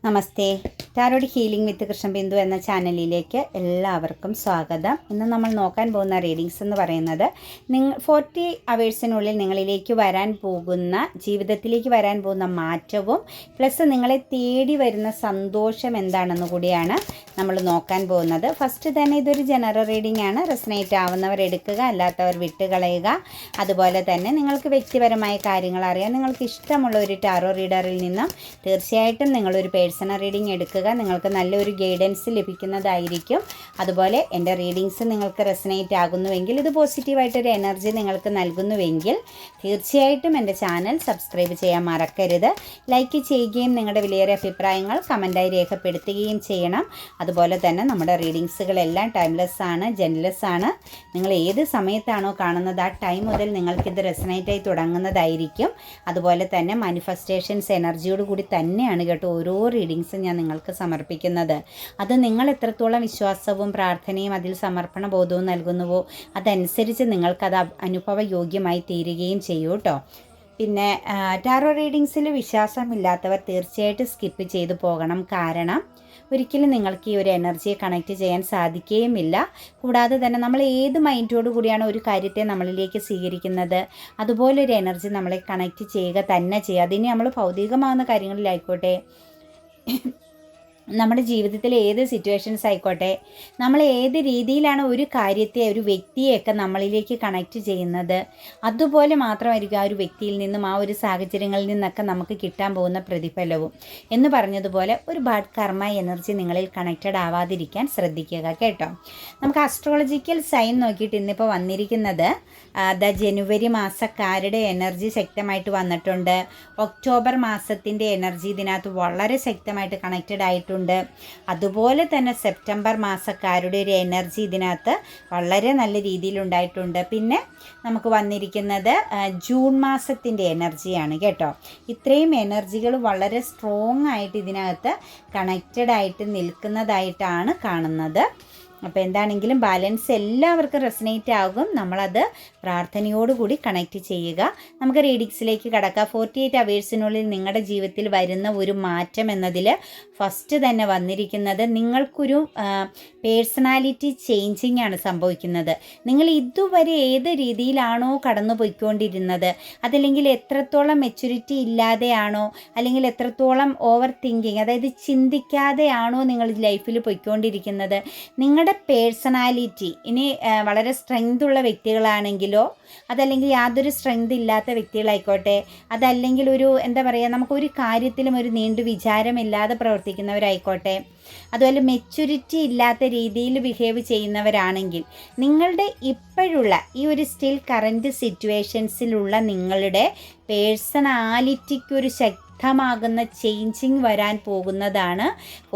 നമസ്തേ. Tarot healing വിത്ത് കൃഷ്ണബിന്ദു എന്ന ചാനലിലേക്ക് എല്ലാവർക്കും സ്വാഗതം. ഇന്ന് നമ്മൾ നോക്കാൻ പോകുന്ന റീഡിങ്സ് എന്ന് പറയുന്നത് 40 അവേഴ്സിനുള്ളിൽ നിങ്ങളിലേക്ക് വരാൻ പോകുന്ന ജീവിതത്തിലേക്ക് വരാൻ പോകുന്ന മാറ്റവും പ്ലസ് നിങ്ങളെ തേടി വരുന്ന സന്തോഷം എന്താണെന്ന് കൂടിയാണ് നമ്മൾ നോക്കാൻ പോകുന്നത്. ഫസ്റ്റ് തന്നെ ഇതൊരു ജനറൽ റീഡിംഗ് ആണ്. റെസനേറ്റ് ആവുന്നവർ എടുക്കുക, അല്ലാത്തവർ വിട്ടുകളയുക. അതുപോലെ തന്നെ നിങ്ങൾക്ക് വ്യക്തിപരമായ കാര്യങ്ങൾ അറിയാൻ നിങ്ങൾക്ക് ഇഷ്ടമുള്ള ഒരു ടാറോ റീഡറിൽ നിന്നും തീർച്ചയായിട്ടും നിങ്ങളൊരു പേഴ്സണൽ റീഡിംഗ് എടുക്കുക. നിങ്ങൾക്ക് നല്ലൊരു ഗൈഡൻസ് ലഭിക്കുന്നതായിരിക്കും. അതുപോലെ എൻ്റെ റീഡിങ്സ് നിങ്ങൾക്ക് റെസനേറ്റ് ആകുന്നുവെങ്കിൽ, ഇത് പോസിറ്റീവായിട്ടൊരു എനർജി നിങ്ങൾക്ക് നൽകുന്നുവെങ്കിൽ തീർച്ചയായിട്ടും എൻ്റെ ചാനൽ സബ്സ്ക്രൈബ് ചെയ്യാൻ മറക്കരുത്. ലൈക്ക് ചെയ്യുകയും നിങ്ങളുടെ വിലയേറിയ അഭിപ്രായങ്ങൾ കമൻറ്റായി രേഖപ്പെടുത്തുകയും ചെയ്യണം. അതുപോലെ തന്നെ നമ്മുടെ റീഡിങ്സുകളെല്ലാം ടൈംലെസ് ആണ്, ജെൻലെസ് ആണ്. നിങ്ങൾ ഏത് സമയത്താണോ കാണുന്നത് ആ ടൈം മുതൽ നിങ്ങൾക്കിത് റെസനേറ്റായി തുടങ്ങുന്നതായിരിക്കും. അതുപോലെ തന്നെ മാനിഫെസ്റ്റേഷൻസ് എനർജിയോട് കൂടി തന്നെയാണ് കേട്ടോ ഓരോ റീഡിങ്സും ഞാൻ നിങ്ങൾക്ക് സമർപ്പിക്കുന്നത്. അത് നിങ്ങൾ എത്രത്തോളം വിശ്വാസവും പ്രാർത്ഥനയും അതിൽ സമർപ്പണ ബോധവും നൽകുന്നുവോ അതനുസരിച്ച് നിങ്ങൾക്കത് അനുഭവയോഗ്യമായി തീരുകയും ചെയ്യൂ കേട്ടോ. പിന്നെ ടാറോ റീഡിങ്സിൽ വിശ്വാസമില്ലാത്തവർ തീർച്ചയായിട്ടും സ്കിപ്പ് ചെയ്തു പോകണം. കാരണം ഒരിക്കലും നിങ്ങൾക്ക് ഈ ഒരു എനർജിയെ കണക്റ്റ് ചെയ്യാൻ സാധിക്കുകയുമില്ല. കൂടാതെ തന്നെ നമ്മൾ ഏത് മൈൻഡോടു കൂടിയാണ് ഒരു കാര്യത്തെ നമ്മളിലേക്ക് സ്വീകരിക്കുന്നത്, അതുപോലൊരു എനർജി നമ്മളെ കണക്റ്റ് ചെയ്യുക തന്നെ ചെയ്യുക. അതിന് നമ്മൾ ഭൗതികമാകുന്ന കാര്യങ്ങളിലായിക്കോട്ടെ, നമ്മുടെ ജീവിതത്തിലെ ഏത് സിറ്റുവേഷൻസ് ആയിക്കോട്ടെ, നമ്മൾ ഏത് രീതിയിലാണ് ഒരു കാര്യത്തെ ഒരു വ്യക്തിയെയൊക്കെ നമ്മളിലേക്ക് കണക്റ്റ് ചെയ്യുന്നത്, അതുപോലെ മാത്രമായിരിക്കും ആ ഒരു വ്യക്തിയിൽ നിന്നും ആ ഒരു സാഹചര്യങ്ങളിൽ നിന്നൊക്കെ നമുക്ക് കിട്ടാൻ പോകുന്ന പ്രതിഫലവും. എന്ന് പറഞ്ഞതുപോലെ ഒരു ബാഡ് കർമ്മ എനർജി നിങ്ങളിൽ കണക്റ്റഡ് ആവാതിരിക്കാൻ ശ്രദ്ധിക്കുക കേട്ടോ. നമുക്ക് അസ്ട്രോളജിക്കൽ സൈൻ നോക്കിയിട്ട് ഇന്നിപ്പോൾ വന്നിരിക്കുന്നത് ജനുവരി മാസക്കാരുടെ എനർജി ശക്തമായിട്ട് വന്നിട്ടുണ്ട്. ഒക്ടോബർ മാസത്തിൻ്റെ എനർജി ഇതിനകത്ത് വളരെ ശക്തമായിട്ട് കണക്റ്റഡ് ആയിട്ടുണ്ട്. അതുപോലെ തന്നെ സെപ്റ്റംബർ മാസക്കാരുടെ ഒരു എനർജി ഇതിനകത്ത് വളരെ നല്ല രീതിയിലുണ്ടായിട്ടുണ്ട്. പിന്നെ നമുക്ക് വന്നിരിക്കുന്നത് ജൂൺ മാസത്തിൻ്റെ എനർജിയാണ് കേട്ടോ. ഇത്രയും എനർജികൾ വളരെ സ്ട്രോങ് ആയിട്ട് ഇതിനകത്ത് കണക്റ്റഡ് ആയിട്ട് നിൽക്കുന്നതായിട്ടാണ് കാണുന്നത്. അപ്പോൾ എന്താണെങ്കിലും ബാലൻസ് എല്ലാവർക്കും റെസനേറ്റ് ആകും. നമ്മളത് പ്രാർത്ഥനയോടുകൂടി കണക്റ്റ് ചെയ്യുക. നമുക്ക് റീഡിങ്സിലേക്ക് കടക്കാം. 48 അവേഴ്സിനുള്ളിൽ നിങ്ങളുടെ ജീവിതത്തിൽ വരുന്ന ഒരു മാറ്റം എന്നതിൽ ഫസ്റ്റ് തന്നെ വന്നിരിക്കുന്നത് നിങ്ങൾക്കൊരു പേഴ്സണാലിറ്റി ചേഞ്ചിങ് ആണ് സംഭവിക്കുന്നത്. നിങ്ങൾ ഇതുവരെ ഏത് രീതിയിലാണോ കടന്നു പോയിക്കൊണ്ടിരുന്നത്, അതല്ലെങ്കിൽ എത്രത്തോളം മെച്യൂരിറ്റി ഇല്ലാതെയാണോ, അല്ലെങ്കിൽ എത്രത്തോളം ഓവർ തിങ്കിങ്, അതായത് ചിന്തിക്കാതെയാണോ നിങ്ങൾ ലൈഫിൽ പോയിക്കൊണ്ടിരിക്കുന്നത്, നിങ്ങളുടെ പേഴ്സണാലിറ്റി ഇനി വളരെ സ്ട്രെങ്ത് ഉള്ള വ്യക്തികളാണെങ്കിലോ, അതല്ലെങ്കിൽ യാതൊരു സ്ട്രെങ്ത് ഇല്ലാത്ത വ്യക്തികളായിക്കോട്ടെ, അതല്ലെങ്കിൽ ഒരു എന്താ പറയുക, നമുക്കൊരു കാര്യത്തിലും ഒരു നീണ്ടു വിചാരമില്ലാതെ പ്രവർത്തിക്കുന്നവരായിക്കോട്ടെ, അതുപോലെ മെച്യൂരിറ്റി ഇല്ലാത്ത രീതിയിൽ ബിഹേവ് ചെയ്യുന്നവരാണെങ്കിൽ, നിങ്ങളുടെ ഇപ്പോഴുള്ള ഈ ഒരു സ്റ്റിൽ കറൻറ്റ് സിറ്റുവേഷൻസിലുള്ള നിങ്ങളുടെ പേഴ്സണാലിറ്റിക്കൊരു ശക്തമാകുന്ന ചേഞ്ചിങ് വരാൻ പോകുന്നതാണ്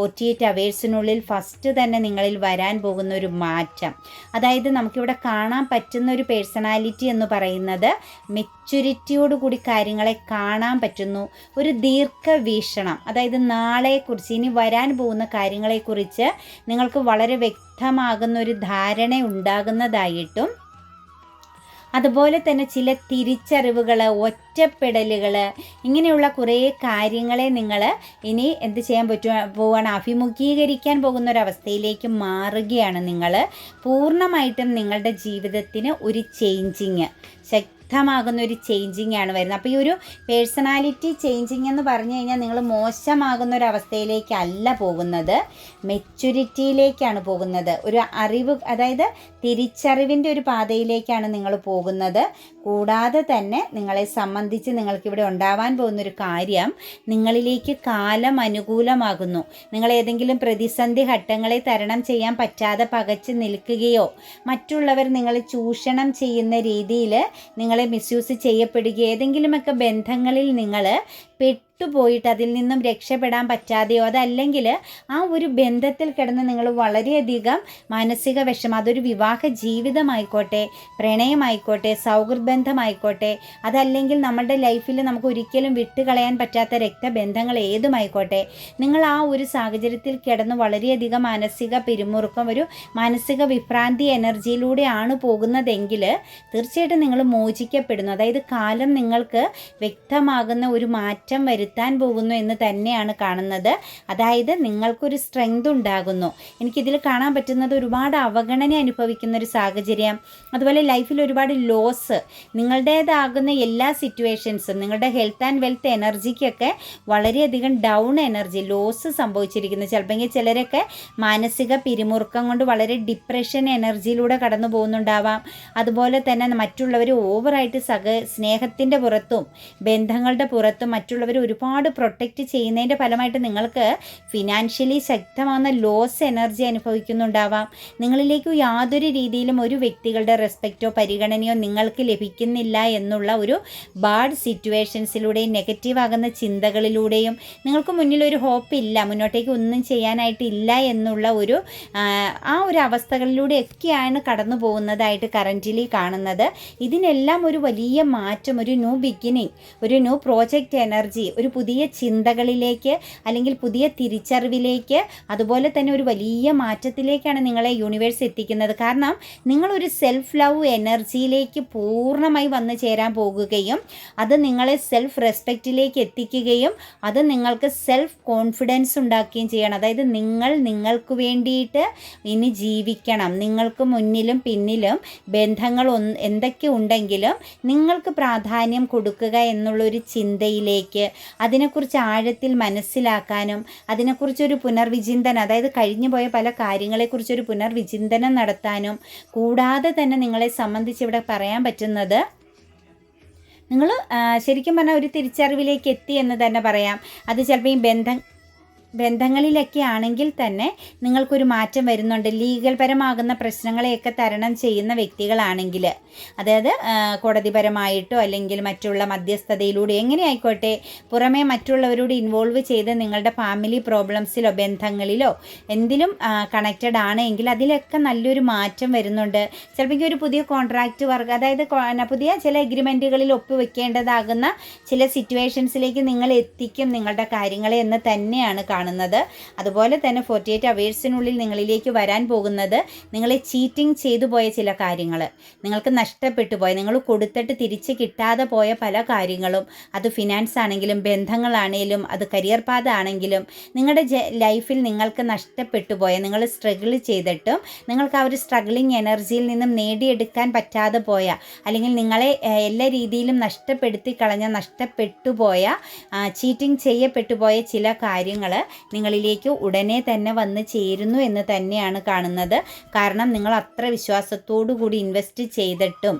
48 അവേഴ്സിനുള്ളിൽ ഫസ്റ്റ് തന്നെ നിങ്ങളിൽ വരാൻ പോകുന്ന ഒരു മാറ്റം. അതായത് നമുക്കിവിടെ കാണാൻ പറ്റുന്ന ഒരു പേഴ്സണാലിറ്റി എന്ന് പറയുന്നത് മെച്യൂരിറ്റിയോടുകൂടി കാര്യങ്ങളെ കാണാൻ പറ്റുന്നു. ഒരു ദീർഘവീക്ഷണം, അതായത് നാളെക്കുറിച്ച്, ഇനി വരാൻ പോകുന്ന കാര്യങ്ങളെക്കുറിച്ച് നിങ്ങൾക്ക് വളരെ വ്യക്തമാകുന്ന ഒരു ധാരണ ഉണ്ടാകുന്നതായിട്ടും, അതുപോലെ തന്നെ ചില തിരിച്ചറിവുകൾ, ഒറ്റപ്പെടലുകൾ, ഇങ്ങനെയുള്ള കുറേ കാര്യങ്ങളെ നിങ്ങൾ ഇനി എന്ത് ചെയ്യാൻ പോവുകയാണ്, അഭിമുഖീകരിക്കാൻ പോകുന്ന ഒരവസ്ഥയിലേക്ക് മാറുകയാണ്. നിങ്ങൾ പൂർണ്ണമായിട്ടും നിങ്ങളുടെ ജീവിതത്തിന് ഒരു ചേഞ്ചിങ്, ശക്തമാകുന്ന ഒരു ചേഞ്ചിങ് ആണ് വരുന്നത്. അപ്പോൾ ഈ ഒരു പേഴ്സണാലിറ്റി ചേഞ്ചിങ് എന്ന് പറഞ്ഞു കഴിഞ്ഞാൽ നിങ്ങൾ മോശമാകുന്ന ഒരവസ്ഥയിലേക്കല്ല പോകുന്നത്, മെച്യൂരിറ്റിയിലേക്കാണ് പോകുന്നത്. ഒരു അറിവ്, അതായത് തിരിച്ചറിവിൻ്റെ ഒരു പാതയിലേക്കാണ് നിങ്ങൾ പോകുന്നത്. കൂടാതെ തന്നെ നിങ്ങളെ സംബന്ധിച്ച് നിങ്ങൾക്കിവിടെ ഉണ്ടാവാൻ പോകുന്നൊരു കാര്യം, നിങ്ങളിലേക്ക് കാലം അനുകൂലമാകുന്നു. നിങ്ങൾ ഏതെങ്കിലും പ്രതിസന്ധി ഘട്ടങ്ങളെ തരണം ചെയ്യാൻ പറ്റാതെ പകച്ച് നിൽക്കുകയോ, മറ്റുള്ളവർ നിങ്ങളെ ചൂഷണം ചെയ്യുന്ന രീതിയിൽ നിങ്ങളെ മിസ്യൂസ് ചെയ്യപ്പെടുകയോ, ഏതെങ്കിലുമൊക്കെ ബന്ധങ്ങളിൽ നിങ്ങൾ പെട്ടുപോയിട്ട് അതിൽ നിന്നും രക്ഷപ്പെടാൻ പറ്റാതെയോ, അതല്ലെങ്കിൽ ആ ഒരു ബന്ധത്തിൽ കിടന്ന് നിങ്ങൾ വളരെയധികം മാനസിക വിഷമം, അതൊരു വിവാഹ ജീവിതമായിക്കോട്ടെ, പ്രണയമായിക്കോട്ടെ, സൗഹൃദബന്ധമായിക്കോട്ടെ, അതല്ലെങ്കിൽ നമ്മളുടെ ലൈഫിൽ നമുക്ക് ഒരിക്കലും വിട്ടുകളയാൻ പറ്റാത്ത രക്തബന്ധങ്ങൾ ഏതുമായിക്കോട്ടെ, നിങ്ങൾ ആ ഒരു സാഹചര്യത്തിൽ കിടന്ന് വളരെയധികം മാനസിക പിരിമുറുക്കം, ഒരു മാനസിക വിഭ്രാന്തി എനർജിയിലൂടെയാണ് പോകുന്നതെങ്കിൽ തീർച്ചയായിട്ടും നിങ്ങൾ മോചിക്കപ്പെടുന്നു. അതായത് കാലം നിങ്ങൾക്ക് വ്യക്തമാകുന്ന ഒരു മാറ്റം വരുന്ന വരുത്താൻ പോകുന്നു എന്ന് തന്നെയാണ് കാണുന്നത്. അതായത് നിങ്ങൾക്കൊരു സ്ട്രെങ്ത് ഉണ്ടാകുന്നു. എനിക്കിതിൽ കാണാൻ പറ്റുന്നത് ഒരുപാട് അവഗണന അനുഭവിക്കുന്ന ഒരു സാഹചര്യം, അതുപോലെ ലൈഫിൽ ഒരുപാട് ലോസ്, നിങ്ങളുടേതാകുന്ന എല്ലാ സിറ്റുവേഷൻസും, നിങ്ങളുടെ ഹെൽത്ത് ആൻഡ് വെൽത്ത് എനർജിക്കൊക്കെ വളരെയധികം ഡൗൺ എനർജി, ലോസ് സംഭവിച്ചിരിക്കുന്നു. ചിലപ്പോൾ ചിലരൊക്കെ മാനസിക പിരിമുറുക്കം കൊണ്ട് വളരെ ഡിപ്രഷൻ എനർജിയിലൂടെ കടന്നു പോകുന്നുണ്ടാവാം. അതുപോലെ തന്നെ മറ്റുള്ളവർ ഓവറായിട്ട് സ്നേഹത്തിൻ്റെ പുറത്തും ബന്ധങ്ങളുടെ പുറത്തും മറ്റുള്ളവർ ഒരുപാട് പ്രൊട്ടക്റ്റ് ചെയ്യുന്നതിൻ്റെ ഫലമായിട്ട് നിങ്ങൾക്ക് ഫിനാൻഷ്യലി ശക്തമാകുന്ന ലോസ് എനർജി അനുഭവിക്കുന്നുണ്ടാവാം. നിങ്ങളിലേക്ക് യാതൊരു രീതിയിലും ഒരു വ്യക്തികളുടെ റെസ്പെക്റ്റോ പരിഗണനയോ നിങ്ങൾക്ക് ലഭിക്കുന്നില്ല എന്നുള്ള ഒരു ബാഡ് സിറ്റുവേഷൻസിലൂടെയും നെഗറ്റീവ് ആകുന്ന ചിന്തകളിലൂടെയും നിങ്ങൾക്ക് മുന്നിൽ ഒരു ഹോപ്പ് ഇല്ല, മുന്നോട്ടേക്ക് ഒന്നും ചെയ്യാനായിട്ടില്ല എന്നുള്ള ഒരു അവസ്ഥകളിലൂടെയൊക്കെയാണ് കടന്നു പോകുന്നതായിട്ട് കറൻ്റ്ലി കാണുന്നത്. ഇതിനെല്ലാം ഒരു വലിയ മാറ്റം, ഒരു ന്യൂ ബിഗിനിങ്, ഒരു ന്യൂ പ്രോജക്റ്റ് എനർജി, ഒരു പുതിയ ചിന്തകളിലേക്ക് അല്ലെങ്കിൽ പുതിയ തിരിച്ചറിവിലേക്ക്, അതുപോലെ തന്നെ ഒരു വലിയ മാറ്റത്തിലേക്കാണ് നിങ്ങളെ യൂണിവേഴ്സ് എത്തിക്കുന്നത്. കാരണം നിങ്ങളൊരു സെൽഫ് ലവ് എനർജിയിലേക്ക് പൂർണ്ണമായി വന്നു ചേരാൻ പോകുകയും അത് നിങ്ങളെ സെൽഫ് റെസ്പെക്റ്റിലേക്ക് എത്തിക്കുകയും അത് നിങ്ങൾക്ക് സെൽഫ് കോൺഫിഡൻസ് ഉണ്ടാക്കുകയും ചെയ്യണം. അതായത് നിങ്ങൾക്ക് വേണ്ടിയിട്ട് ഇനി ജീവിക്കണം. നിങ്ങൾക്ക് മുന്നിലും പിന്നിലും ബന്ധങ്ങൾ എന്തൊക്കെ ഉണ്ടെങ്കിലും നിങ്ങൾക്ക് പ്രാധാന്യം കൊടുക്കുക എന്നുള്ളൊരു ചിന്തയിലേക്ക്, അതിനെക്കുറിച്ച് ആഴത്തിൽ മനസ്സിലാക്കാനും അതിനെക്കുറിച്ചൊരു പുനർവിചിന്തനം, അതായത് കഴിഞ്ഞു പോയ പല കാര്യങ്ങളെക്കുറിച്ചൊരു പുനർവിചിന്തനം നടത്താനും, കൂടാതെ തന്നെ നിങ്ങളെ സംബന്ധിച്ച് ഇവിടെ പറയാൻ പറ്റുന്നത് നിങ്ങൾ ശരിക്കും പറഞ്ഞാൽ ഒരു തിരിച്ചറിവിലേക്ക് എത്തി എന്ന് തന്നെ പറയാം. അത് ചിലപ്പോൾ ഈ ബന്ധങ്ങളിലൊക്കെ ആണെങ്കിൽ തന്നെ നിങ്ങൾക്കൊരു മാറ്റം വരുന്നുണ്ട്. ലീഗൽ പരമാകുന്ന പ്രശ്നങ്ങളെയൊക്കെ തരണം ചെയ്യുന്ന വ്യക്തികളാണെങ്കിൽ, അതായത് കോടതിപരമായിട്ടോ അല്ലെങ്കിൽ മറ്റുള്ള മധ്യസ്ഥതയിലൂടെ എങ്ങനെ ആയിക്കോട്ടെ, പുറമേ മറ്റുള്ളവരോട് ഇൻവോൾവ് ചെയ്ത് നിങ്ങളുടെ ഫാമിലി പ്രോബ്ലംസിലോ ബന്ധങ്ങളിലോ എന്തിലും കണക്റ്റഡ് ആണെങ്കിൽ അതിലൊക്കെ നല്ലൊരു മാറ്റം വരുന്നുണ്ട്. ചിലപ്പോൾ ഒരു പുതിയ കോൺട്രാക്റ്റ് വർക്ക്, അതായത് പുതിയ ചില എഗ്രിമെൻറ്റുകളിൽ ഒപ്പുവെക്കേണ്ടതാകുന്ന ചില സിറ്റുവേഷൻസിലേക്ക് നിങ്ങൾ എത്തിക്കും നിങ്ങളുടെ കാര്യങ്ങളെ എന്ന് തന്നെയാണ് കാണുന്നത്. അതുപോലെ തന്നെ 48 അവേഴ്സിനുള്ളിൽ നിങ്ങളിലേക്ക് വരാൻ പോകുന്നത് നിങ്ങളെ ചീറ്റിംഗ് ചെയ്തു പോയ ചില കാര്യങ്ങൾ, നിങ്ങൾക്ക് നഷ്ടപ്പെട്ടു പോയ, നിങ്ങൾ കൊടുത്തിട്ട് തിരിച്ച് കിട്ടാതെ പോയ പല കാര്യങ്ങളും, അത് ഫിനാൻസ് ആണെങ്കിലും ബന്ധങ്ങളാണെങ്കിലും അത് കരിയർ പാത ആണെങ്കിലും നിങ്ങളുടെ ലൈഫിൽ നിങ്ങൾക്ക് നഷ്ടപ്പെട്ടു പോയ, നിങ്ങൾ സ്ട്രഗിൾ ചെയ്തിട്ടും നിങ്ങൾക്ക് ആ ഒരു സ്ട്രഗിളിങ് എനർജിയിൽ നിന്നും നേടിയെടുക്കാൻ പറ്റാതെ പോയ, അല്ലെങ്കിൽ നിങ്ങളെ എല്ലാ രീതിയിലും നഷ്ടപ്പെട്ടു പോയ, ചീറ്റിംഗ് ചെയ്യപ്പെട്ടു പോയ ചില കാര്യങ്ങൾ നിങ്ങളിലേക്ക് ഉടനെ തന്നെ വന്ന് ചേരുന്നു എന്ന് തന്നെയാണ് കാണുന്നത്. കാരണം നിങ്ങൾ അത്ര വിശ്വാസത്തോടു കൂടി ഇൻവെസ്റ്റ് ചെയ്തിട്ടും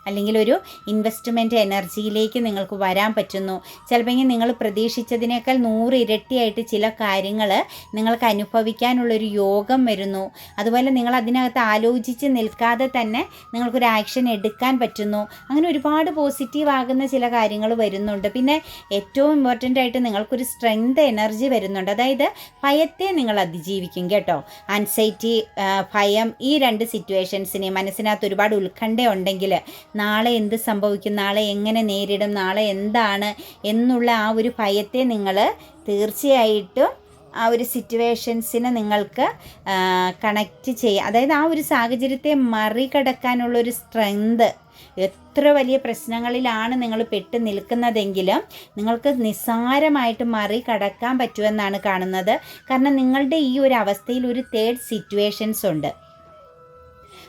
അല്ലെങ്കിൽ ഒരു ഇൻവെസ്റ്റ്മെൻറ്റ് എനർജിയിലേക്ക് നിങ്ങൾക്ക് വരാൻ പറ്റുന്നു. ചിലപ്പോൾ നിങ്ങൾ പ്രതീക്ഷിച്ചതിനേക്കാൾ 100 ഇരട്ടിയായിട്ട് ചില കാര്യങ്ങൾ നിങ്ങൾക്ക് അനുഭവിക്കാനുള്ളൊരു യോഗം വരുന്നു. അതുപോലെ നിങ്ങൾ അതിനകത്ത് ആലോചിച്ച് നിൽക്കാതെ തന്നെ നിങ്ങൾക്കൊരു ആക്ഷൻ എടുക്കാൻ പറ്റുന്നു. അങ്ങനെ ഒരുപാട് പോസിറ്റീവ് ആകുന്ന ചില കാര്യങ്ങൾ വരുന്നുണ്ട്. പിന്നെ ഏറ്റവും ഇമ്പോർട്ടൻ്റ് ആയിട്ട് നിങ്ങൾക്കൊരു സ്ട്രെങ്ത് എനർജി വരുന്നുണ്ട്. അതായത് ഭയത്തെ നിങ്ങൾ അതിജീവിക്കും കേട്ടോ. ആൻസൈറ്റി, ഭയം, ഈ 2 സിറ്റുവേഷൻസിനെ മനസ്സിനകത്ത് ഒരുപാട് ഉത്കണ്ഠ ഉണ്ടെങ്കിൽ നാളെ എന്ത് സംഭവിക്കും, നാളെ എങ്ങനെ നേരിടും, നാളെ എന്താണ് എന്നുള്ള ആ ഒരു ഭയത്തെ നിങ്ങൾ തീർച്ചയായിട്ടും ആ ഒരു സിറ്റുവേഷൻസിനെ നിങ്ങൾക്ക് കണക്റ്റ് ചെയ്യുക. അതായത് ആ ഒരു സാഹചര്യത്തെ മറികടക്കാനുള്ളൊരു സ്ട്രെങ്ത്, എത്ര വലിയ പ്രശ്നങ്ങളിലാണ് നിങ്ങൾ പെട്ട് നിൽക്കുന്നതെങ്കിലും നിങ്ങൾക്ക് നിസ്സാരമായിട്ട് മറികടക്കാൻ പറ്റുമെന്നാണ് കാണുന്നത്. കാരണം നിങ്ങളുടെ ഈ ഒരു അവസ്ഥയിൽ ഒരു 3rd സിറ്റുവേഷൻസ് ഉണ്ട്.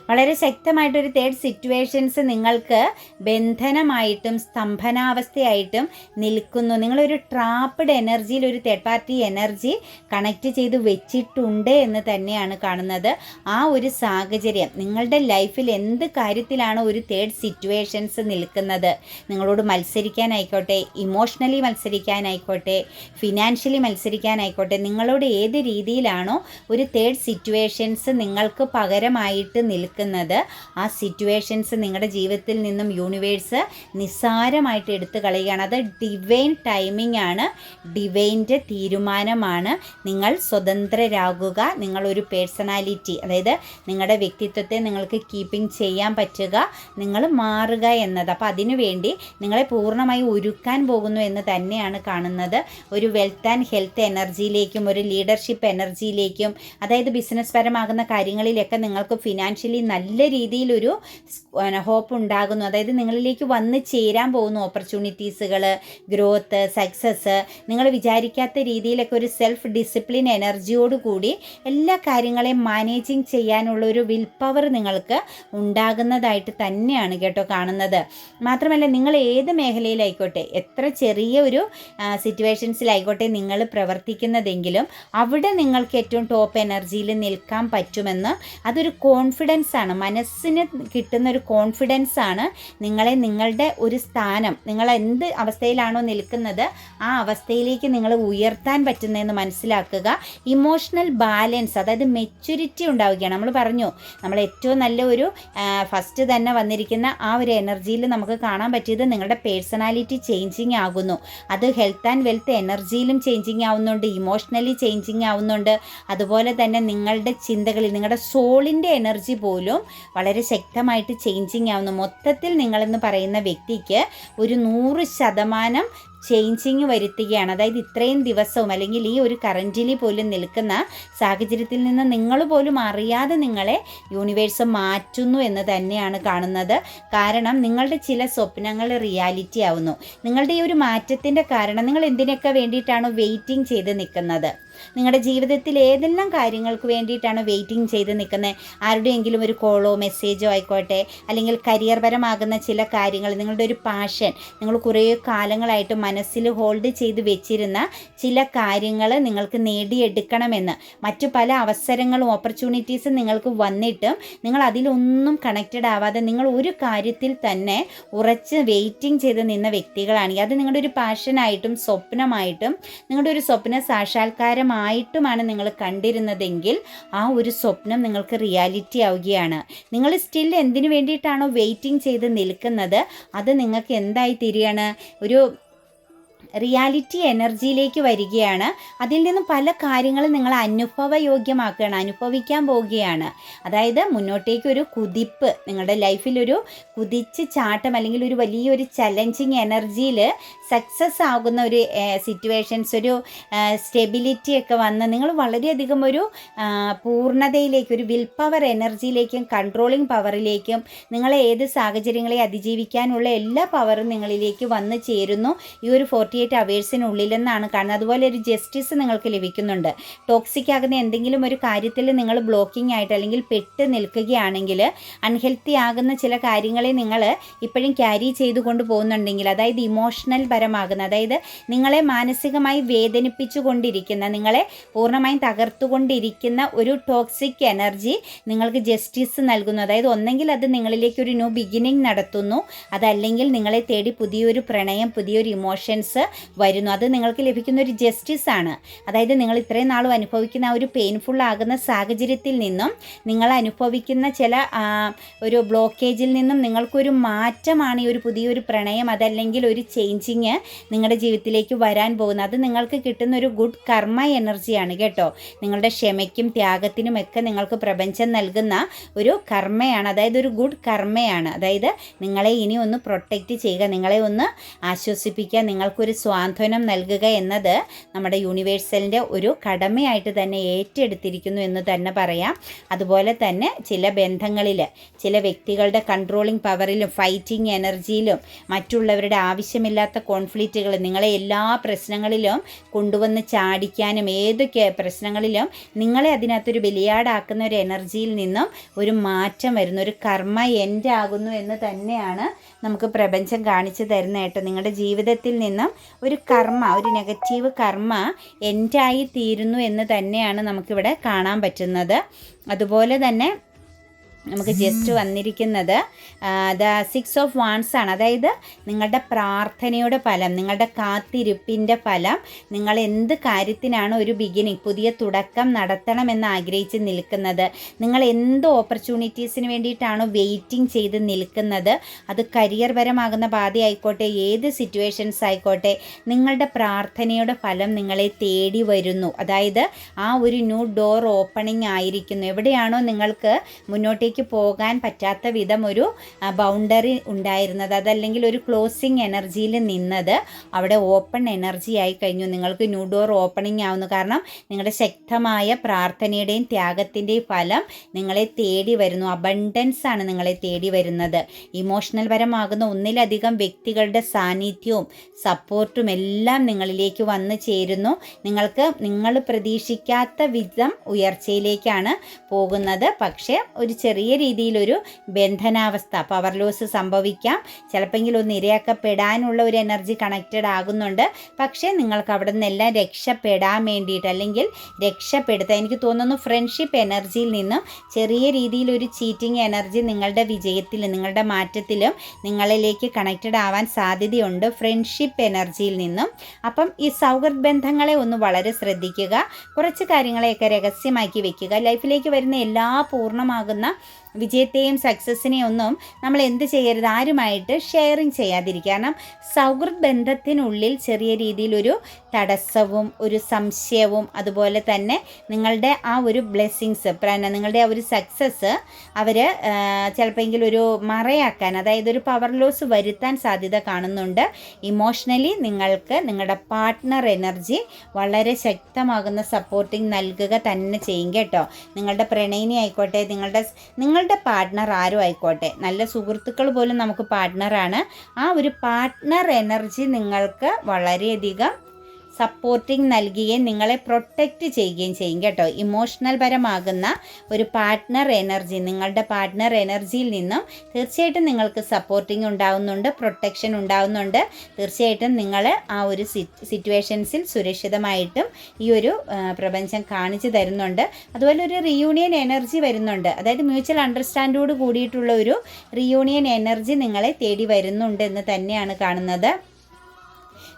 വളരെ ശക്തമായിട്ടൊരു 3rd സിറ്റുവേഷൻസ് നിങ്ങൾക്ക് ബന്ധനമായിട്ടും സ്തംഭനാവസ്ഥയായിട്ടും നിൽക്കുന്നു. നിങ്ങളൊരു ട്രാപ്പ്ഡ് എനർജിയിൽ ഒരു 3rd പാർട്ടി എനർജി കണക്റ്റ് ചെയ്ത് വെച്ചിട്ടുണ്ട് എന്ന് തന്നെയാണ് കാണുന്നത്. ആ ഒരു സാഹചര്യം നിങ്ങളുടെ ലൈഫിൽ എന്ത് കാര്യത്തിലാണ് ഒരു 3rd സിറ്റുവേഷൻസ് നിൽക്കുന്നത്, നിങ്ങളോട് മത്സരിക്കാനായിക്കോട്ടെ, ഇമോഷണലി മത്സരിക്കാനായിക്കോട്ടെ, ഫിനാൻഷ്യലി മത്സരിക്കാനായിക്കോട്ടെ, നിങ്ങളോട് ഏത് രീതിയിലാണോ ഒരു 3rd സിറ്റുവേഷൻസ് നിങ്ങൾക്ക് പകരമായിട്ട് നിൽക്കുന്നത്, ആ സിറ്റുവേഷൻസ് നിങ്ങളുടെ ജീവിതത്തിൽ നിന്നും യൂണിവേഴ്സ് നിസ്സാരമായിട്ട് എടുത്തു കളയുകയാണ്. അത് ഡിവൈൻ ടൈമിംഗ് ആണ്, ഡിവൈൻ്റെ തീരുമാനമാണ്. നിങ്ങൾ സ്വതന്ത്രരാകുക, നിങ്ങളൊരു പേഴ്സണാലിറ്റി, അതായത് നിങ്ങളുടെ വ്യക്തിത്വത്തെ നിങ്ങൾക്ക് കീപ്പിംഗ് ചെയ്യാൻ പറ്റുക, നിങ്ങൾ മാറുക എന്നത്. അപ്പോൾ അതിനുവേണ്ടി നിങ്ങളെ പൂർണ്ണമായി ഒരുക്കാൻ പോകുന്നു എന്ന് തന്നെയാണ് കാണുന്നത്. ഒരു വെൽത്ത് ആൻഡ് ഹെൽത്ത് എനർജിയിലേക്കും ഒരു ലീഡർഷിപ്പ് എനർജിയിലേക്കും, അതായത് ബിസിനസ് പരമാകുന്ന കാര്യങ്ങളിലൊക്കെ നിങ്ങൾക്ക് ഫിനാൻഷ്യലി നല്ല രീതിയിലൊരു ഹോപ്പ് ഉണ്ടാകുന്നു. അതായത് നിങ്ങളിലേക്ക് വന്ന് ചേരാൻ പോകുന്നു ഓപ്പർച്യൂണിറ്റീസുകൾ, ഗ്രോത്ത്, സക്സസ്. നിങ്ങൾ വിചാരിക്കാത്ത രീതിയിലൊക്കെ ഒരു സെൽഫ് ഡിസിപ്ലിൻ എനർജിയോടുകൂടി എല്ലാ കാര്യങ്ങളെയും മാനേജിങ് ചെയ്യാനുള്ള ഒരു വിൽ പവർ നിങ്ങൾക്ക് ഉണ്ടാകുന്നതായിട്ട് തന്നെയാണ് കേട്ടോ കാണുന്നത്. മാത്രമല്ല നിങ്ങൾ ഏത് മേഖലയിലായിക്കോട്ടെ, എത്ര ചെറിയ ഒരു സിറ്റുവേഷൻസിലായിക്കോട്ടെ നിങ്ങൾ പ്രവർത്തിക്കുന്നതെങ്കിലും അവിടെ നിങ്ങൾക്ക് ഏറ്റവും ടോപ്പ് എനർജിയിൽ നിൽക്കാൻ പറ്റുമെന്ന് അതൊരു കോൺഫിഡൻസ് ആണ്, മനസ്സിന് കിട്ടുന്ന ഒരു കോൺഫിഡൻസ് ആണ് നിങ്ങളെ നിങ്ങളുടെ ഒരു സ്ഥാനം, നിങ്ങൾ എന്ത് അവസ്ഥയിലാണോ നിൽക്കുന്നത് ആ അവസ്ഥയിലേക്ക് നിങ്ങൾ ഉയർത്താൻ പറ്റുന്നതെന്ന് മനസ്സിലാക്കുക. ഇമോഷണൽ ബാലൻസ്, അതായത് മെച്യൂരിറ്റി ഉണ്ടാവുകയാണ്. നമ്മൾ പറഞ്ഞു നമ്മൾ ഏറ്റവും നല്ല ഒരു ഫസ്റ്റ് തന്നെ വന്നിരിക്കുന്ന ആ ഒരു എനർജിയിൽ നമുക്ക് കാണാൻ പറ്റിയത് നിങ്ങളുടെ പേഴ്സണാലിറ്റി ചേഞ്ചിങ് ആകുന്നു. അത് ഹെൽത്ത് ആൻഡ് വെൽത്ത് എനർജിയിലും ചേഞ്ചിങ് ആവുന്നുണ്ട്, ഇമോഷണലി ചേഞ്ചിങ് ആവുന്നുണ്ട്. അതുപോലെ തന്നെ നിങ്ങളുടെ ചിന്തകളിൽ നിങ്ങളുടെ സോളിൻ്റെ എനർജി പോലും വളരെ ശക്തമായിട്ട് ചേഞ്ചിങ് ആവുന്നു. മൊത്തത്തിൽ നിങ്ങളെന്ന് പറയുന്ന വ്യക്തിക്ക് ഒരു 100% ചേഞ്ചിങ് വരുത്തുകയാണ്. അതായത് ഇത്രയും ദിവസവും അല്ലെങ്കിൽ ഈ ഒരു കറൻറ്റിൽ പോലും നിൽക്കുന്ന സാഹചര്യത്തിൽ നിന്ന് നിങ്ങൾ പോലും അറിയാതെ നിങ്ങളെ യൂണിവേഴ്സ് മാറ്റുന്നു എന്ന് തന്നെയാണ് കാണുന്നത്. കാരണം നിങ്ങളുടെ ചില സ്വപ്നങ്ങൾ റിയാലിറ്റി ആവുന്നു. നിങ്ങളുടെ ഈ ഒരു മാറ്റത്തിൻ്റെ കാരണം നിങ്ങൾ എന്തിനൊക്കെ വേണ്ടിയിട്ടാണോ വെയിറ്റിംഗ് ചെയ്ത് നിൽക്കുന്നത്, നിങ്ങളുടെ ജീവിതത്തിൽ ഏതെല്ലാം കാര്യങ്ങൾക്ക് വേണ്ടിയിട്ടാണ് വെയിറ്റിംഗ് ചെയ്ത് നിൽക്കുന്നത്, ആരുടെയെങ്കിലും ഒരു കോളോ മെസ്സേജോ ആയിക്കോട്ടെ, അല്ലെങ്കിൽ കരിയർ പരമാകുന്ന ചില കാര്യങ്ങൾ, നിങ്ങളുടെ ഒരു പാഷൻ, നിങ്ങൾ കുറേ കാലങ്ങളായിട്ട് മനസ്സിൽ ഹോൾഡ് ചെയ്ത് വെച്ചിരുന്ന ചില കാര്യങ്ങൾ നിങ്ങൾക്ക് നേടിയെടുക്കണമെന്ന് മറ്റു പല അവസരങ്ങളും ഓപ്പർച്യൂണിറ്റീസും നിങ്ങൾക്ക് വന്നിട്ടും നിങ്ങൾ അതിലൊന്നും കണക്റ്റഡ് ആവാതെ നിങ്ങൾ ഒരു കാര്യത്തിൽ തന്നെ ഉറച്ച് വെയിറ്റിംഗ് ചെയ്ത് നിന്ന വ്യക്തികളാണെങ്കിൽ അത് നിങ്ങളുടെ ഒരു പാഷനായിട്ടും സ്വപ്നമായിട്ടും നിങ്ങളുടെ ഒരു സ്വപ്ന സാക്ഷാത്കാരമായിട്ടുമാണ് നിങ്ങൾ കണ്ടിരുന്നതെങ്കിൽ ആ ഒരു സ്വപ്നം നിങ്ങൾക്ക് റിയാലിറ്റി ആവുകയാണ്. നിങ്ങൾ സ്റ്റിൽ എന്തിനു വേണ്ടിയിട്ടാണോ വെയിറ്റിംഗ് ചെയ്ത് നിൽക്കുന്നത് അത് നിങ്ങൾക്ക് എന്തായി തീരുകയാണ്, ഒരു റിയാലിറ്റി എനർജിയിലേക്ക് വരികയാണ്. അതിൽ നിന്നും പല കാര്യങ്ങളും നിങ്ങൾ അനുഭവയോഗ്യമാക്കുകയാണ്, അനുഭവിക്കാൻ പോവുകയാണ്. അതായത് മുന്നോട്ടേക്കൊരു കുതിപ്പ്, നിങ്ങളുടെ ലൈഫിലൊരു കുതിച്ച് ചാട്ടം അല്ലെങ്കിൽ ഒരു വലിയൊരു ചലഞ്ചിങ് എനർജിയിൽ സക്സസ് ആകുന്ന ഒരു സിറ്റുവേഷൻസ്, ഒരു സ്റ്റെബിലിറ്റിയൊക്കെ വന്ന് നിങ്ങൾ വളരെയധികം ഒരു പൂർണ്ണതയിലേക്ക്, ഒരു വിൽ പവർ എനർജിയിലേക്കും കൺട്രോളിങ് പവറിലേക്കും നിങ്ങളെ ഏത് സാഹചര്യങ്ങളെ അതിജീവിക്കാനുള്ള എല്ലാ പവറും നിങ്ങളിലേക്ക് വന്ന് ചേരുന്നു ഈ ഒരു 48 അവേഴ്സിനുള്ളിലെന്നാണ് കാണുന്നത്. അതുപോലെ ഒരു ജസ്റ്റിസ് നിങ്ങൾക്ക് ലഭിക്കുന്നുണ്ട്. ടോക്സിക് ആകുന്ന എന്തെങ്കിലും ഒരു കാര്യത്തിൽ നിങ്ങൾ ബ്ലോക്കിംഗ് ആയിട്ട് അല്ലെങ്കിൽ പെട്ട് നിൽക്കുകയാണെങ്കിൽ, അൺഹെൽത്തി ആകുന്ന ചില കാര്യങ്ങളെ നിങ്ങൾ ഇപ്പോഴും ക്യാരി ചെയ്തുകൊണ്ട് പോകുന്നുണ്ടെങ്കിൽ, അതായത് ഇമോഷണൽ പരമാകുന്ന, അതായത് നിങ്ങളെ മാനസികമായി വേദനിപ്പിച്ചു കൊണ്ടിരിക്കുന്ന, നിങ്ങളെ പൂർണ്ണമായും തകർത്തുകൊണ്ടിരിക്കുന്ന ഒരു ടോക്സിക് എനർജി നിങ്ങൾക്ക് ജസ്റ്റിസ് നൽകുന്നു. അതായത് ഒന്നെങ്കിൽ അത് നിങ്ങളിലേക്ക് ഒരു ന്യൂ ബിഗിനിങ് നടത്തുന്നു, അതല്ലെങ്കിൽ നിങ്ങളെ തേടി പുതിയൊരു പ്രണയം, പുതിയൊരു ഇമോഷൻസ് വരുന്നു. അത് നിങ്ങൾക്ക് ലഭിക്കുന്ന ഒരു ജസ്റ്റിസ് ആണ്. അതായത് നിങ്ങൾ ഇത്രയും നാളും അനുഭവിക്കുന്ന ആ ഒരു പെയിൻഫുൾ ആകുന്ന സാഹചര്യത്തിൽ നിന്നും നിങ്ങൾ അനുഭവിക്കുന്ന ചില ഒരു ബ്ലോക്കേജിൽ നിന്നും നിങ്ങൾക്കൊരു മാറ്റമാണ് ഈ ഒരു പുതിയൊരു പ്രണയം, അതല്ലെങ്കിൽ ഒരു ചേഞ്ചിങ് നിങ്ങളുടെ ജീവിതത്തിലേക്ക് വരാൻ പോകുന്നത്. അത് നിങ്ങൾക്ക് കിട്ടുന്ന ഒരു ഗുഡ് കർമ്മ എനർജിയാണ് കേട്ടോ. നിങ്ങളുടെ ക്ഷമയ്ക്കും ത്യാഗത്തിനും ഒക്കെ നിങ്ങൾക്ക് പ്രപഞ്ചം നൽകുന്ന ഒരു കർമ്മയാണ്, അതായത് ഒരു ഗുഡ് കർമ്മയാണ്. അതായത് നിങ്ങളെ ഇനി ഒന്ന് പ്രൊട്ടക്റ്റ് ചെയ്യുക, നിങ്ങളെ ഒന്ന് ആശ്വസിപ്പിക്കുക, നിങ്ങൾക്കൊരു സ്വാന്തനം നൽകുക എന്നത് നമ്മുടെ യൂണിവേഴ്സലിൻ്റെ ഒരു കടമയായിട്ട് തന്നെ ഏറ്റെടുത്തിരിക്കുന്നു എന്ന് തന്നെ പറയാം. അതുപോലെ തന്നെ ചില ബന്ധങ്ങളിൽ ചില വ്യക്തികളുടെ കൺട്രോളിങ് പവറിലും ഫൈറ്റിംഗ് എനർജിയിലും മറ്റുള്ളവരുടെ ആവശ്യമില്ലാത്ത കോൺഫ്ലിക്റ്റുകൾ നിങ്ങളെ എല്ലാ പ്രശ്നങ്ങളിലും കൊണ്ടുവന്ന് ചാടിക്കാനും ഏതൊക്കെ പ്രശ്നങ്ങളിലും നിങ്ങളെ അതിനകത്തൊരു ബലിയാടാക്കുന്ന ഒരു എനർജിയിൽ നിന്നും ഒരു മാറ്റം വരുന്നു, ഒരു കർമ്മ എൻഡ് ആകുന്നു എന്ന് തന്നെയാണ് നമുക്ക് പ്രപഞ്ചം കാണിച്ചു തരുന്ന കേട്ടോ. നിങ്ങളുടെ ജീവിതത്തിൽ നിന്നും ഒരു കർമ്മ, ഒരു നെഗറ്റീവ് കർമ്മ എൻഡായി തീരുന്നു എന്ന് തന്നെയാണ് നമുക്കിവിടെ കാണാൻ പറ്റുന്നത്. അതുപോലെ തന്നെ നമുക്ക് ജസ്റ്റ് വന്നിരിക്കുന്നത് ദ 6 ഓഫ് വാൻഡ്സ് ആണ്. അതായത് നിങ്ങളുടെ പ്രാർത്ഥനയുടെ ഫലം, നിങ്ങളുടെ കാത്തിരിപ്പിൻ്റെ ഫലം, നിങ്ങൾ എന്ത് കാര്യത്തിനാണ് ഒരു ബിഗിനിങ്, പുതിയ തുടക്കം നടത്തണമെന്ന് ആഗ്രഹിച്ച് നിൽക്കുന്നത്, നിങ്ങൾ എന്ത് ഓപ്പർച്യൂണിറ്റീസിന് വേണ്ടിയിട്ടാണോ വെയിറ്റിംഗ് ചെയ്ത് നിൽക്കുന്നത്, അത് കരിയർ പരമാകുന്ന പാതയായിക്കോട്ടെ, ഏത് സിറ്റുവേഷൻസ് ആയിക്കോട്ടെ, നിങ്ങളുടെ പ്രാർത്ഥനയുടെ ഫലം നിങ്ങളെ തേടി വരുന്നു. അതായത് ആ ഒരു ന്യൂ ഡോർ ഓപ്പണിംഗ് ആയിരിക്കുന്നു. എവിടെയാണോ നിങ്ങൾക്ക് മുന്നോട്ടേക്ക് നിങ്ങളിലേക്ക് പോകാൻ പറ്റാത്ത വിധം ഒരു ബൗണ്ടറി ഉണ്ടായിരുന്നത്, അതല്ലെങ്കിൽ ഒരു ക്ലോസിങ് എനർജിയിൽ നിന്നത് അവിടെ ഓപ്പൺ എനർജി ആയി കഴിഞ്ഞു. നിങ്ങൾക്ക് ന്യൂ ഡോർ ഓപ്പണിംഗ് ആവുന്നു. കാരണം നിങ്ങളുടെ ശക്തമായ പ്രാർത്ഥനയുടെയും ത്യാഗത്തിൻ്റെയും ഫലം നിങ്ങളെ തേടി വരുന്നു. അബണ്ടൻസ് ആണ് നിങ്ങളെ തേടി വരുന്നത്. ഇമോഷണൽ പരമാകുന്ന ഒന്നിലധികം വ്യക്തികളുടെ സാന്നിധ്യവും സപ്പോർട്ടും എല്ലാം നിങ്ങളിലേക്ക് വന്നു ചേരുന്നു. നിങ്ങൾ പ്രതീക്ഷിക്കാത്ത വിധം ഉയർച്ചയിലേക്കാണ് പോകുന്നത്. പക്ഷേ ഒരു ചെറിയ രീതിയിലൊരു ബന്ധനാവസ്ഥ, പവർ ലോസ് സംഭവിക്കാം. ചിലപ്പോൾ ഒന്ന് ഇരയാക്കപ്പെടാനുള്ള ഒരു എനർജി കണക്റ്റഡ് ആകുന്നുണ്ട്. പക്ഷേ നിങ്ങൾക്ക് അവിടെ നിന്നെല്ലാം രക്ഷപ്പെടാൻ വേണ്ടിയിട്ട്, അല്ലെങ്കിൽ രക്ഷപ്പെടുത്താൻ, എനിക്ക് തോന്നുന്നു ഫ്രണ്ട്ഷിപ്പ് എനർജിയിൽ നിന്നും ചെറിയ രീതിയിലൊരു ചീറ്റിംഗ് എനർജി നിങ്ങളുടെ വിജയത്തിലും നിങ്ങളുടെ മാറ്റത്തിലും നിങ്ങളിലേക്ക് കണക്റ്റഡ് ആവാൻ സാധ്യതയുണ്ട്, ഫ്രണ്ട്ഷിപ്പ് എനർജിയിൽ നിന്നും. അപ്പം ഈ സൗഹൃദ ബന്ധങ്ങളെ ഒന്ന് വളരെ ശ്രദ്ധിക്കുക. കുറച്ച് കാര്യങ്ങളെയൊക്കെ രഹസ്യമാക്കി വെക്കുക. ലൈഫിലേക്ക് വരുന്ന എല്ലാ പൂർണ്ണമാകുന്ന വിജയത്തെയും സക്സസ്സിനെയും ഒന്നും നമ്മൾ എന്ത് ചെയ്യരുത്, ആരുമായിട്ട് ഷെയറിങ് ചെയ്യാതിരിക്കുക. കാരണം സൗഹൃദ ബന്ധത്തിനുള്ളിൽ ചെറിയ രീതിയിലൊരു തടസ്സവും ഒരു സംശയവും അതുപോലെ തന്നെ നിങ്ങളുടെ ആ ഒരു ബ്ലെസ്സിങ്സ്, നിങ്ങളുടെ ആ ഒരു സക്സസ് അവർ ചിലപ്പോൾ ഒരു മറയാക്കാൻ, അതായത് ഒരു പവർ ലോസ് വരുത്താൻ സാധ്യത കാണുന്നുണ്ട്. ഇമോഷണലി നിങ്ങൾക്ക് നിങ്ങളുടെ പാർട്ട്ണർ എനർജി വളരെ ശക്തമാകുന്ന സപ്പോർട്ടിങ് നൽകുക തന്നെ ചെയ്യും കേട്ടോ. നിങ്ങളുടെ പ്രണയിനി ആയിക്കോട്ടെ, നിങ്ങളുടെ പാർട്ട്ണർ ആരും ആയിക്കോട്ടെ, നല്ല സുഹൃത്തുക്കൾ പോലും നമുക്ക് പാർട്ട്ണറാണ്. ആ ഒരു പാർട്ട്ണർ എനർജി നിങ്ങൾക്ക് വളരെയധികം സപ്പോർട്ടിങ് നൽകുകയും നിങ്ങളെ പ്രൊട്ടക്റ്റ് ചെയ്യുകയും ചെയ്യും കേട്ടോ. ഇമോഷണൽ പരമാകുന്ന ഒരു പാർട്ട്ണർ എനർജി, നിങ്ങളുടെ പാർട്ട്ണർ എനർജിയിൽ നിന്നും തീർച്ചയായിട്ടും നിങ്ങൾക്ക് സപ്പോർട്ടിങ് ഉണ്ടാവുന്നുണ്ട്, പ്രൊട്ടക്ഷൻ ഉണ്ടാവുന്നുണ്ട്. തീർച്ചയായിട്ടും നിങ്ങൾ ആ ഒരു സിറ്റുവേഷൻസിൽ സുരക്ഷിതമായിട്ടും ഈ ഒരു പ്രപഞ്ചം കാണിച്ചു തരുന്നുണ്ട്. അതുപോലെ ഒരു റിയൂണിയൻ എനർജി വരുന്നുണ്ട്. അതായത് മ്യൂച്വൽ അണ്ടർസ്റ്റാൻഡോട് കൂടിയിട്ടുള്ള ഒരു റിയൂണിയൻ എനർജി നിങ്ങളെ തേടി വരുന്നുണ്ട് എന്ന് തന്നെയാണ് കാണുന്നത്.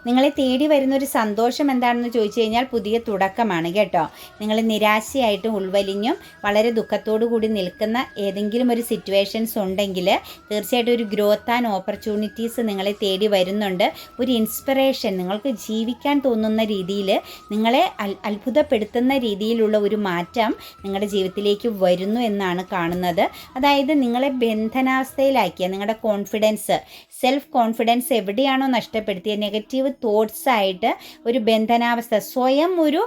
നിങ്ങളെ തേടി വരുന്നൊരു സന്തോഷം എന്താണെന്ന് ചോദിച്ചു കഴിഞ്ഞാൽ പുതിയ തുടക്കമാണ് കേട്ടോ. നിങ്ങൾ നിരാശയായിട്ടും ഉൾവലിഞ്ഞും വളരെ ദുഃഖത്തോടു കൂടി നിൽക്കുന്ന ഏതെങ്കിലും ഒരു സിറ്റുവേഷൻസ് ഉണ്ടെങ്കിൽ തീർച്ചയായിട്ടും ഒരു ഗ്രോത്ത് ആൻഡ് ഓപ്പർച്യൂണിറ്റീസ് നിങ്ങളെ തേടി വരുന്നുണ്ട്. ഒരു ഇൻസ്പിറേഷൻ, നിങ്ങൾക്ക് ജീവിക്കാൻ തോന്നുന്ന രീതിയിൽ, നിങ്ങളെ അത്ഭുതപ്പെടുത്തുന്ന രീതിയിലുള്ള ഒരു മാറ്റം നിങ്ങളുടെ ജീവിതത്തിലേക്ക് വരുന്നു എന്നാണ് കാണുന്നത്. അതായത് നിങ്ങളെ ബന്ധനാവസ്ഥയിലാക്കിയ നിങ്ങളുടെ കോൺഫിഡൻസ്, സെൽഫ് കോൺഫിഡൻസ് എവിടെയാണോ നഷ്ടപ്പെടുത്തിയ നെഗറ്റീവ് തോട്ട്സ് ആയിട്ട് ഒരു ബന്ധനാവസ്ഥ, സ്വയം ഒരു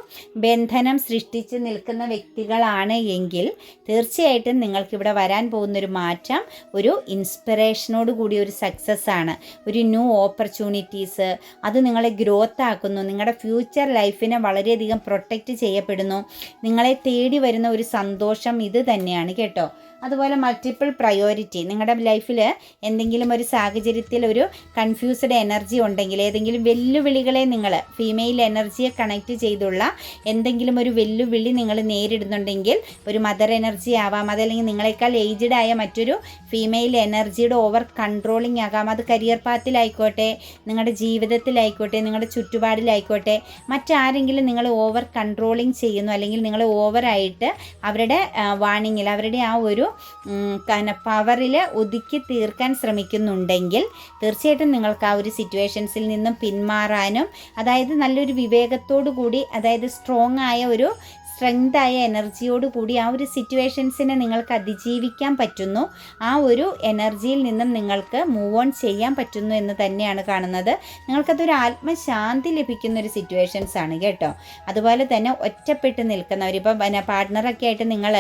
ബന്ധനം സൃഷ്ടിച്ച് നിൽക്കുന്ന വ്യക്തികളാണ് എങ്കിൽ തീർച്ചയായിട്ടും നിങ്ങൾക്കിവിടെ വരാൻ പോകുന്നൊരു മാറ്റം ഒരു ഇൻസ്പിറേഷനോട് കൂടിയ ഒരു സക്സസ് ആണ്, ഒരു ന്യൂ ഓപ്പർച്യൂണിറ്റീസ്. അത് നിങ്ങളെ ഗ്രോത്ത് ആക്കുന്നു, നിങ്ങളുടെ ഫ്യൂച്ചർ ലൈഫിനെ വളരെയധികം പ്രൊട്ടക്റ്റ് ചെയ്യപ്പെടുന്നു. നിങ്ങളെ തേടി വരുന്ന ഒരു സന്തോഷം ഇത് തന്നെയാണ് കേട്ടോ. അതുപോലെ മൾട്ടിപ്പിൾ പ്രയോറിറ്റി, നിങ്ങളുടെ ലൈഫിൽ എന്തെങ്കിലും ഒരു സാഹചര്യത്തിൽ ഒരു കൺഫ്യൂസ്ഡ് എനർജി ഉണ്ടെങ്കിൽ, ഏതെങ്കിലും വെല്ലുവിളികളെ നിങ്ങൾ ഫീമെയിൽ എനർജിയെ കണക്റ്റ് ചെയ്തുള്ള എന്തെങ്കിലും ഒരു വെല്ലുവിളി നിങ്ങൾ നേരിടുന്നുണ്ടെങ്കിൽ, ഒരു മദർ എനർജി ആവാം, അതല്ലെങ്കിൽ നിങ്ങളെക്കാൾ ഏജ്ഡ് ആയ മറ്റൊരു ഫീമെയിൽ എനർജിയുടെ ഓവർ കൺട്രോളിങ് ആകാം. അത് കരിയർ പാത്തിലായിക്കോട്ടെ, നിങ്ങളുടെ ജീവിതത്തിലായിക്കോട്ടെ, നിങ്ങളുടെ ചുറ്റുപാടിലായിക്കോട്ടെ, മറ്റാരെങ്കിലും നിങ്ങൾ ഓവർ കൺട്രോളിങ് ചെയ്യുന്നു, അല്ലെങ്കിൽ നിങ്ങൾ ഓവറായിട്ട് അവരുടെ വാണിങ്ങിൽ, അവരുടെ ആ ഒരു പവറിൽ ഒതുക്കി തീർക്കാൻ ശ്രമിക്കുന്നുണ്ടെങ്കിൽ തീർച്ചയായിട്ടും നിങ്ങൾക്ക് ആ ഒരു സിറ്റുവേഷൻസിൽ നിന്നും പിന്മാറാനും, അതായത് നല്ലൊരു വിവേകത്തോടു കൂടി, അതായത് സ്ട്രോങ് ആയ ഒരു സ്ട്രെങ്തായ എനർജിയോട് കൂടി ആ ഒരു സിറ്റുവേഷൻസിനെ നിങ്ങൾക്ക് അതിജീവിക്കാൻ പറ്റുന്നു. ആ ഒരു എനർജിയിൽ നിന്നും നിങ്ങൾക്ക് മൂവ് ഓൺ ചെയ്യാൻ പറ്റുന്നു എന്ന് തന്നെയാണ് കാണുന്നത്. നിങ്ങൾക്കതൊരു ആത്മശാന്തി ലഭിക്കുന്ന ഒരു സിറ്റുവേഷൻസ് ആണ് കേട്ടോ. അതുപോലെ തന്നെ ഒറ്റപ്പെട്ട് നിൽക്കുന്നവർ, ഇപ്പം പാർട്ട്ണറൊക്കെ ആയിട്ട് നിങ്ങൾ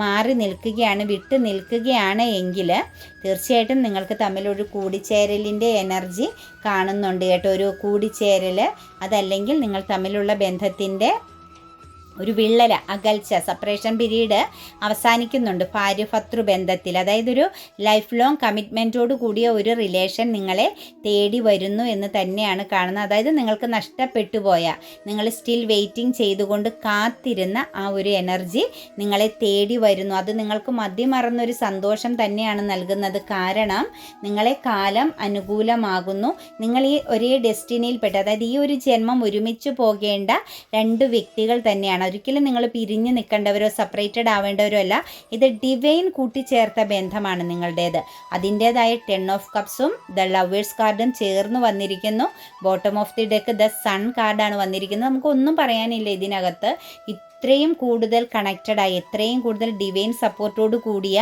മാറി നിൽക്കുകയാണ്, വിട്ട് നിൽക്കുകയാണ് എങ്കിൽ തീർച്ചയായിട്ടും നിങ്ങൾക്ക് തമ്മിലൊരു കൂടിച്ചേരലിൻ്റെ എനർജി കാണുന്നുണ്ട് കേട്ടോ. ഒരു കൂടിച്ചേരൽ, അതല്ലെങ്കിൽ നിങ്ങൾ തമ്മിലുള്ള ബന്ധത്തിൻ്റെ ഒരു വിള്ളൽ, അകൽച്ച, സെപ്പറേഷൻ പീരീഡ് അവസാനിക്കുന്നുണ്ട് ഭാര്യ-ഭർതൃ ബന്ധത്തിൽ. അതായത് ഒരു ലൈഫ് ലോങ് കമ്മിറ്റ്മെൻറ്റോട് കൂടിയ ഒരു റിലേഷൻ നിങ്ങളെ തേടി വരുന്നു എന്ന് തന്നെയാണ് കാണുന്നത്. അതായത് നിങ്ങൾക്ക് നഷ്ടപ്പെട്ടു പോയ, നിങ്ങൾ സ്റ്റിൽ വെയിറ്റിംഗ് ചെയ്തുകൊണ്ട് കാത്തിരുന്ന ആ ഒരു എനർജി നിങ്ങളെ തേടി വരുന്നു. അത് നിങ്ങൾക്ക് മതിമറന്നൊരു സന്തോഷം തന്നെയാണ് നൽകുന്നത്. കാരണം നിങ്ങളെ കാലം അനുകൂലമാകുന്നു. നിങ്ങൾ ഈ ഒരേ ഡെസ്റ്റിനിയിൽപ്പെട്ട, അതായത് ഈ ഒരു ജന്മം ഒരുമിച്ച് പോകേണ്ട രണ്ട് വ്യക്തികൾ തന്നെയാണ്. ഒരിക്കലും നിങ്ങൾ പിരിഞ്ഞ് നിൽക്കേണ്ടവരോ സെപ്പറേറ്റഡ് ആവേണ്ടവരോ അല്ല. ഇത് ഡിവൈൻ കൂട്ടിച്ചേർത്ത ബന്ധമാണ് നിങ്ങളുടേത്. അതിൻ്റേതായ 10 ഓഫ് കപ്സും ദ ലവേഴ്സ് കാർഡും ചേർന്ന് വന്നിരിക്കുന്നു. Bottom of the deck the sun കാർഡാണ് വന്നിരിക്കുന്നത്. നമുക്കൊന്നും പറയാനില്ല ഇതിനകത്ത്. ഇത്രയും കൂടുതൽ കണക്റ്റഡായി, എത്രയും കൂടുതൽ ഡിവൈൻ സപ്പോർട്ടോട് കൂടിയ,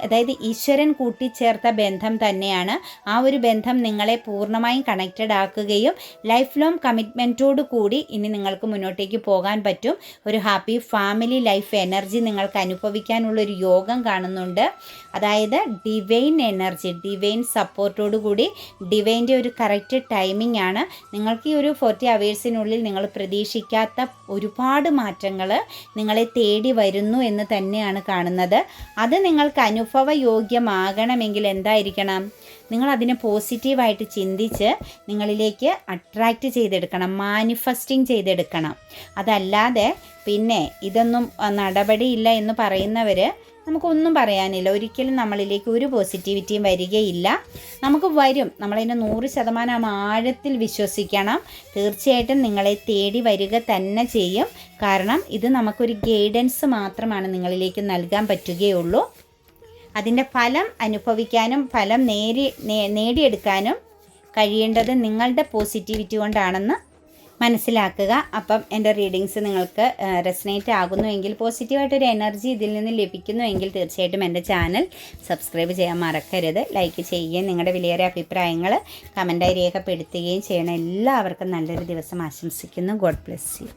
അതായത് ഈശ്വരൻ കൂട്ടിച്ചേർത്ത ബന്ധം തന്നെയാണ്. ആ ഒരു ബന്ധം നിങ്ങളെ പൂർണ്ണമായും കണക്റ്റഡ് ആക്കുകയും ലൈഫ് ലോങ് കമ്മിറ്റ്മെൻറ്റോട് കൂടി ഇനി നിങ്ങൾക്ക് മുന്നോട്ടേക്ക് പോകാൻ പറ്റും. ഒരു ഹാപ്പി ഫാമിലി ലൈഫ് എനർജി നിങ്ങൾക്ക് അനുഭവിക്കാനുള്ളൊരു യോഗം കാണുന്നുണ്ട്. അതായത് ഡിവൈൻ എനർജി, ഡിവൈൻ സപ്പോർട്ടോട് കൂടി ഡിവൈൻ്റെ ഒരു കറക്റ്റ് ടൈമിംഗ് ആണ്. നിങ്ങൾക്ക് ഈ ഒരു 40 അവേഴ്സിനുള്ളിൽ നിങ്ങൾ പ്രതീക്ഷിക്കാത്ത ഒരുപാട് മാറ്റങ്ങൾ നിങ്ങളെ തേടി വരുന്നു എന്ന് തന്നെയാണ് കാണുന്നത്. അത് നിങ്ങൾക്ക് അനുഭവയോഗ്യമാകണമെങ്കിൽ എന്തായിരിക്കണം? നിങ്ങൾ അതിനെ പോസിറ്റീവായിട്ട് ചിന്തിച്ച് നിങ്ങളിലേക്ക് അട്രാക്റ്റ് ചെയ്തെടുക്കണം, മാനിഫെസ്റ്റിംഗ് ചെയ്തെടുക്കണം. അതല്ലാതെ പിന്നെ ഇതൊന്നും നടപടിയില്ല എന്ന് പറയുന്നവർ, നമുക്കൊന്നും പറയാനില്ല. ഒരിക്കലും നമ്മളിലേക്ക് ഒരു പോസിറ്റിവിറ്റിയും വരികയില്ല. നമുക്ക് വരും. നമ്മളതിനെ 100% ആഴത്തിൽ വിശ്വസിക്കണം. തീർച്ചയായിട്ടും നിങ്ങളെ തേടി വരിക തന്നെ ചെയ്യും. കാരണം ഇത് നമുക്കൊരു ഗൈഡൻസ് മാത്രമാണ് നിങ്ങളിലേക്ക് നൽകാൻ പറ്റുകയുള്ളൂ. അതിൻ്റെ ഫലം അനുഭവിക്കാനും ഫലം നേടിയെടുക്കാനും കഴിയേണ്ടത് നിങ്ങളുടെ പോസിറ്റിവിറ്റി കൊണ്ടാണെന്ന് മനസ്സിലാക്കുക. അപ്പം എൻ്റെ റീഡിങ്സ് നിങ്ങൾക്ക് റെസനേറ്റ് ആകുന്നുവെങ്കിൽ, പോസിറ്റീവായിട്ടൊരു എനർജി ഇതിൽ നിന്ന് ലഭിക്കുന്നുവെങ്കിൽ തീർച്ചയായിട്ടും എൻ്റെ ചാനൽ സബ്സ്ക്രൈബ് ചെയ്യാൻ മറക്കരുത്. ലൈക്ക് ചെയ്യുകയും നിങ്ങളുടെ വിലയേറിയ അഭിപ്രായങ്ങൾ കമൻറ്റായി രേഖപ്പെടുത്തുകയും ചെയ്യണം. എല്ലാവർക്കും നല്ലൊരു ദിവസം ആശംസിക്കുന്നു. God bless you.